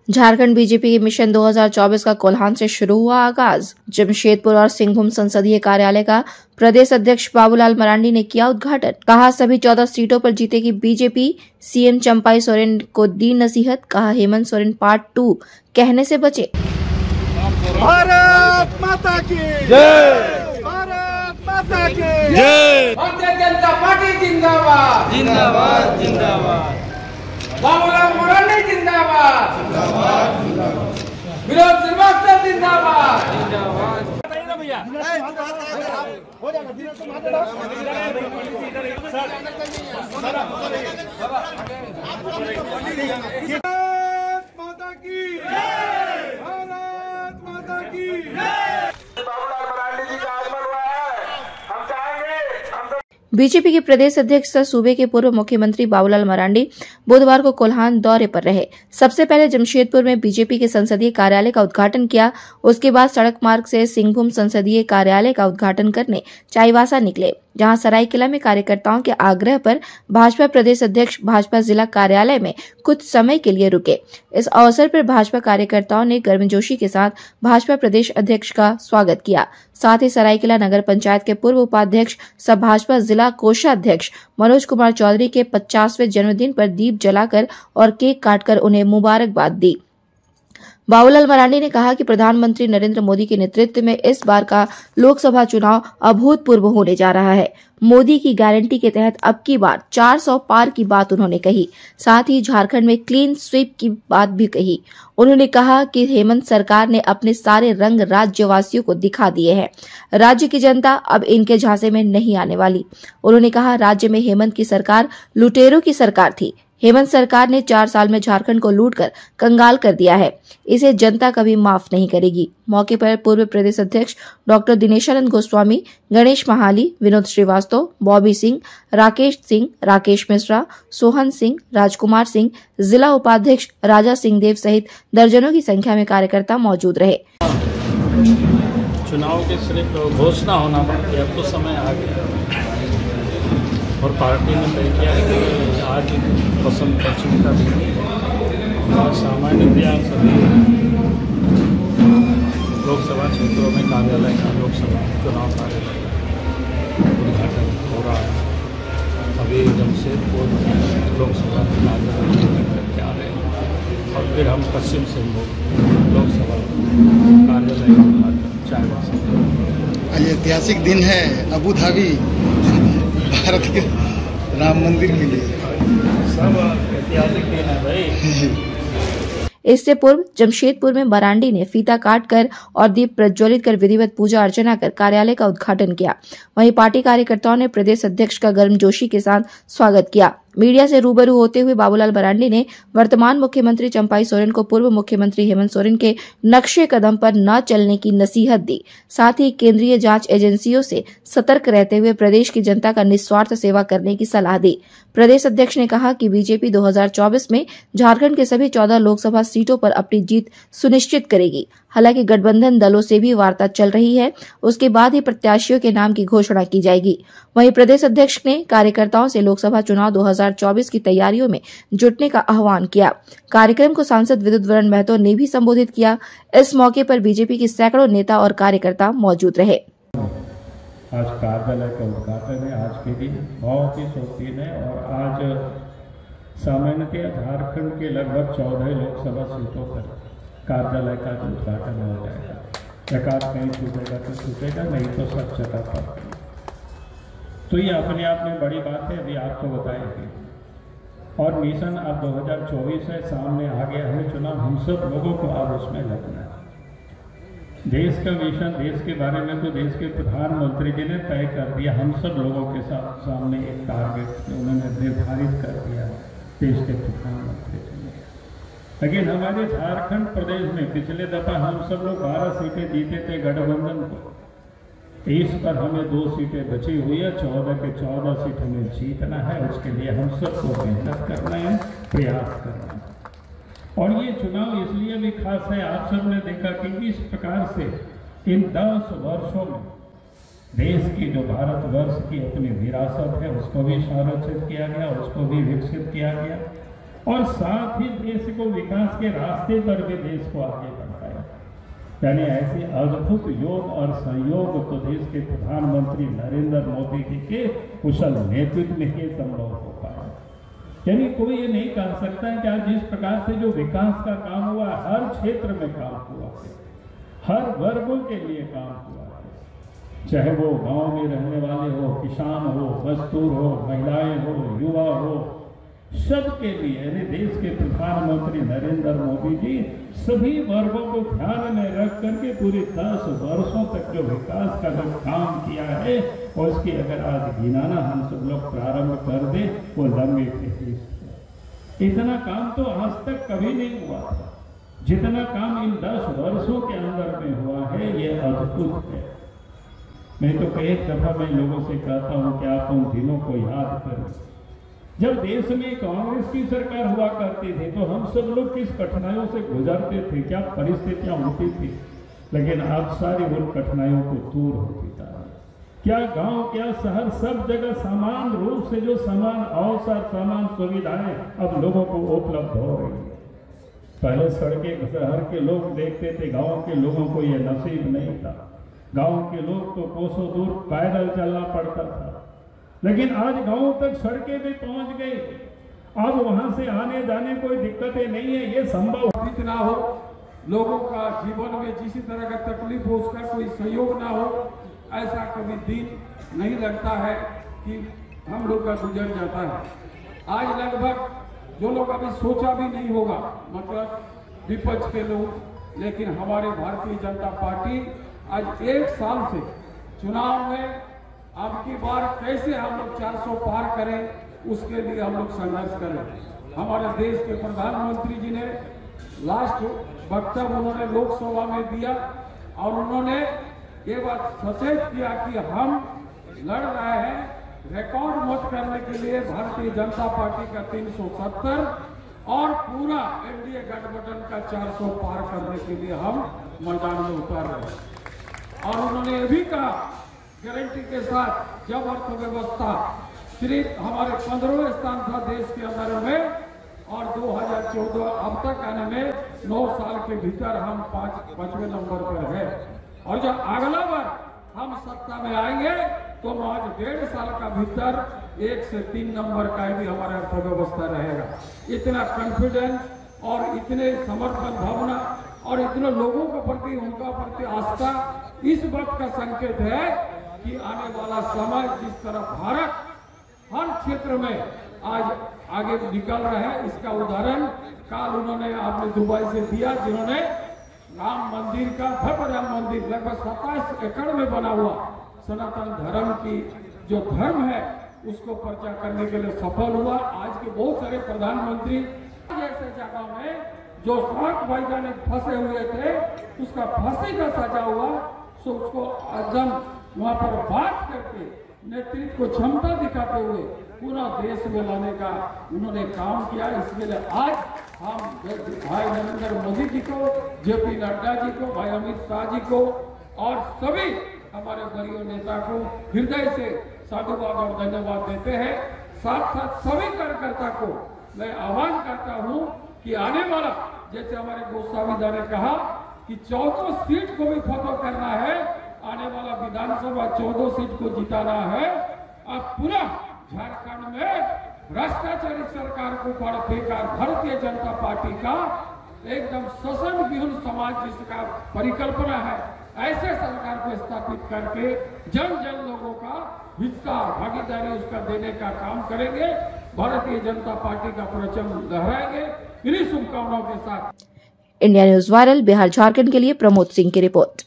Jharkhand BJP के mission 2024 का कोल्हान से शुरू हुआ आगाज। जमशेदपुर और सिंहभूम संसदीय कार्यालय का प्रदेश अध्यक्ष बाबूलाल मरांडी ने किया उद्घाटन। कहा सभी 14 सीटों पर जीतेगी बीजेपी। सीएम चंपाई सोरेन को दी नसीहत। कहा हेमंत सोरेन पार्ट 2 कहने से बचे। भारत माता की जय। भारत माता की जय। भारतीय जनता पार्टी जिंदाबाद जिंदाबाद जिंदाबाद। बाबूलाल मरांडी जिंदाबाद जिंदाबाद। विनोद श्रीवास्तव जिंदाबाद जिंदाबाद। माता की जय। भारत माता की जय। बाबूलाल मरांडी जी का आगमन हुआ है। हम चाहेंगे बीजेपी के प्रदेश अध्यक्ष सह सूबे के पूर्व मुख्यमंत्री बाबूलाल मरांडी बुधवार को कोल्हान दौरे पर रहे। सबसे पहले जमशेदपुर में बीजेपी के संसदीय कार्यालय का उद्घाटन किया। उसके बाद सड़क मार्ग से सिंहभूम संसदीय कार्यालय का उद्घाटन करने चाईबासा निकले, जहां सरायकेला में कार्यकर्ताओं के आग्रह पर भाजपा प्रदेश अध्यक्ष भाजपा जिला कार्यालय में कुछ समय के लिए रुके। इस अवसर पर भाजपा कार्यकर्ताओं ने गर्मजोशी के साथ भाजपा प्रदेश अध्यक्ष का स्वागत किया। साथ ही सरायकेला नगर पंचायत के पूर्व उपाध्यक्ष सह भाजपा जिला कोषाध्यक्ष मनोज कुमार चौधरी के 50वें जन्मदिन पर दीप जलाकर और केक काटकर उन्हें मुबारकबाद दी। बाबूलाल मरांडी ने कहा कि प्रधानमंत्री नरेंद्र मोदी के नेतृत्व में इस बार का लोकसभा चुनाव अभूतपूर्व होने जा रहा है। मोदी की गारंटी के तहत अब की बार 400 पार की बात उन्होंने कही। साथ ही झारखंड में क्लीन स्वीप की बात भी कही। उन्होंने कहा कि हेमंत सरकार ने अपने सारे रंग राज्यवासियों को दिखा दिए हैं। राज्य की जनता अब इनके झांसे में नहीं आने वाली। उन्होंने कहा राज्य में हेमंत की सरकार लुटेरों की सरकार थी। हेमंत सरकार ने 4 साल में झारखंड को लूटकर कंगाल कर दिया है। इसे जनता कभी माफ नहीं करेगी। मौके पर पूर्व प्रदेश अध्यक्ष डॉक्टर दिनेशानंद गोस्वामी, गणेश महाली, विनोद श्रीवास्तव, बॉबी सिंह, राकेश मिश्रा, सोहन सिंह, राजकुमार सिंह, जिला उपाध्यक्ष राजा सिंहदेव सहित दर्जनों की संख्या में कार्यकर्ता मौजूद रहे। चुनाव के सिर्फ घोषणा होना बाकी, अब तो समय आ गया और पार्टी ने तय किया कि आज बसंत पंचमी का दिन और सामान्यतया सभी लोकसभा क्षेत्रों में कार्यालय का लोकसभा चुनाव कार्यालय उद्घाटन हो रहा है। अभी जमशेदपुर लोकसभा कार्यालय करके आ रहे हैं और फिर हम पश्चिम सिंहभूम लोकसभा कार्यालय का उद्घाटन चाईबासा। ये ऐतिहासिक दिन है अबू धाबी भारत के राम मंदिर के लिए। सब ऐतिहासिक दिन है भाई। इससे पूर्व जमशेदपुर में मरांडी ने फीता काटकर और दीप प्रज्वलित कर विधिवत पूजा अर्चना कर कार्यालय का उद्घाटन किया। वहीं पार्टी कार्यकर्ताओं ने प्रदेश अध्यक्ष का गर्मजोशी के साथ स्वागत किया। मीडिया से रूबरू होते हुए बाबूलाल मरांडी ने वर्तमान मुख्यमंत्री चंपाई सोरेन को पूर्व मुख्यमंत्री हेमंत सोरेन के नक्शे कदम पर न चलने की नसीहत दी। साथ ही केंद्रीय जांच एजेंसियों से सतर्क रहते हुए प्रदेश की जनता का निस्वार्थ सेवा करने की सलाह दी। प्रदेश अध्यक्ष ने कहा कि बीजेपी 2024 में झारखंड के सभी 14 लोकसभा सीटों पर अपनी जीत सुनिश्चित करेगी। हालांकि गठबंधन दलों से भी वार्ता चल रही है, उसके बाद ही प्रत्याशियों के नाम की घोषणा की जाएगी। वहीं प्रदेश अध्यक्ष ने कार्यकर्ताओं से लोकसभा चुनाव 2024 की तैयारियों में जुटने का आह्वान किया। कार्यक्रम को सांसद विद्युत वरण महतो ने भी संबोधित किया। इस मौके पर बीजेपी के सैकड़ों नेता और कार्यकर्ता मौजूद रहे। आज कार्यालय का उद्घाटन है। आज के दिन बहुत ही शौकीन है और आज सामान्यतः झारखंड के लगभग 14 लोकसभा सीटों पर कार्यालय का उद्घाटन हो जाएगा। एकाध कहीं छूटेगा तो छूटेगा, नहीं तो सब जगह पर। तो ये अपने आप में बड़ी बात है, अभी आपको बताएंगे। और मिशन अब 2024 है, सामने आ गया है चुनाव। हम सब लोगों को अब उसमें लगना है। देश का मिशन, देश के बारे में तो देश के प्रधानमंत्री जी ने तय कर दिया। हम सब लोगों के सामने एक टारगेट उन्होंने निर्धारित कर दिया देश के प्रधानमंत्री जी ने। लेकिन हमारे झारखंड प्रदेश में पिछले दफा हम सब लोग 12 सीटें जीते थे गठबंधन को। इस पर हमें 2 सीटें बची हुई है। 14 के 14 सीट हमें जीतना है। उसके लिए हम सबको मेहनत करना है, प्रयास करना है। और ये चुनाव इसलिए भी खास है, आप सब ने देखा कि इस प्रकार से इन 10 वर्षों में देश की जो भारतवर्ष की अपनी विरासत है उसको भी संरक्षित किया गया, उसको भी विकसित किया गया। और साथ ही देश को विकास के रास्ते पर भी देश को आगे बढ़ाया। यानी ऐसे अद्भुत योग और संयोग तो देश के प्रधानमंत्री नरेंद्र मोदी जी के कुशल नेतृत्व में ही संभव हो पाया। यानी कोई ये नहीं कह सकता है कि आज जिस प्रकार से जो विकास का काम हुआ, हर क्षेत्र में काम हुआ है, हर वर्गों के लिए काम हुआ है, चाहे वो गांव में रहने वाले हो, किसान हो, मजदूर हो, महिलाएं हो, युवा हो, सबके लिए। यानी देश के प्रधानमंत्री नरेंद्र मोदी जी सभी वर्गों को ध्यान में रख करके पूरे 10 वर्षों तक जो विकास का जो काम किया है, और उसकी अगर आज गिनाना हम सब लोग प्रारंभ कर दे, वो लंबी फहरिस्त। इतना काम तो आज तक कभी नहीं हुआ था जितना काम इन 10 वर्षों के अंदर में हुआ है, ये अद्भुत है। मैं तो कई दफा मैं लोगों से कहता हूं कि आप उन दिनों को याद करें जब देश में कांग्रेस की सरकार हुआ करती थी, तो हम सब लोग किस कठिनाइयों से गुजरते थे, क्या परिस्थितियां होती थी, लेकिन अब सारी उन कठिनाइयों को दूर होती जा रही। क्या गांव, क्या शहर, सब जगह समान रूप से जो समान अवसर, समान सुविधाएं अब लोगों को उपलब्ध हो रही है। पहले सड़कें शहर के लोग देखते थे, गांव के लोगों को यह नसीब नहीं था। गांव के लोग तो कोसों दूर पैदल चलना पड़ता था, लेकिन आज गांव तक सड़कें भी पहुंच गई। अब वहां से आने जाने कोई दिक्कतें नहीं है, ये संभव ना हो, लोगों का जीवन में किसी तरह का तकलीफ हो, उसका कोई सहयोग ना हो, ऐसा कभी दिन नहीं लगता है कि हम लोग का गुजर जाता है। आज लगभग जो लोग अभी सोचा भी नहीं होगा, मतलब विपक्ष के लोग, लेकिन हमारे भारतीय जनता पार्टी आज 1 साल से चुनाव में अब की बार कैसे हम लोग 400 पार करें, उसके लिए हम लोग संघर्ष करें। हमारे देश के प्रधानमंत्री जी ने लास्ट वक्तव्य उन्होंने लोकसभा में दिया और उन्होंने ये बात सचेत किया कि हम लड़ रहे हैं रिकॉर्ड मत करने के लिए भारतीय जनता पार्टी का 370 और पूरा एनडीए गठबंधन का 400 पार करने के लिए हम मैदान में उतर रहे हैं। और उन्होंने ये भी कहा गारंटी के साथ, जब अर्थव्यवस्था सिर्फ हमारे 15वें स्थान था देश के अंदर में, और 2014 अब तक आने में 9 साल के भीतर हम 5वें नंबर पर है। और जब अगला बार हम सत्ता में आएंगे तो आज 1.5 साल का भीतर 1 से 3 नंबर का भी हमारा अर्थव्यवस्था रहेगा। इतना कॉन्फिडेंस और इतने समर्पण भावना और इतने लोगों के प्रति, उनका प्रति आस्था इस बात का संकेत है कि आने वाला समय जिस तरह भारत हर क्षेत्र में आज आगे निकल रहा है, इसका उदाहरण कल उन्होंने आपने दुबई से दिया, जिन्होंने राम मंदिर का, भव्य राम मंदिर लगभग 27 एकड़ में बना हुआ सनातन धर्म की जो धर्म है उसको प्रचार करने के लिए सफल हुआ। आज के बहुत सारे प्रधानमंत्री ऐसे जगह में जो सड़क भाईजान फंसे हुए थे, उसका फांसी का सजा हुआ, तो उसको एकदम वहां पर बात करके नेतृत्व को क्षमता दिखाते हुए पूरा देश में लाने का उन्होंने काम किया। इसके लिए आज हम भाई नरेंद्र मोदी जी को, जेपी नड्डा जी को, भाई अमित शाह जी को और सभी हमारे वरीय नेता को हृदय से साधुवाद और धन्यवाद देते हैं। साथ साथ सभी कार्यकर्ता को मैं आह्वान करता हूं कि आने वाला, जैसे हमारे गोस्वामी ने कहा कि 14 सीट को भी फतह करना है, आने वाला विधानसभा 14 सीट को जिताना है। अब पुनः झारखंड में भ्रष्टाचारी सरकार को ऊपर फेंका भारतीय जनता पार्टी का एकदम शोषण विहीन समाज जिसका परिकल्पना है, ऐसे सरकार को स्थापित करके जन जन लोगों का हिस्सा भागीदारी उसका देने का काम करेंगे। भारतीय जनता पार्टी का परचम लहराएंगे। इन्हीं शुभकामनाओं के साथ India news viral Bihar Jharkhand के लिए प्रमोद सिंह की रिपोर्ट।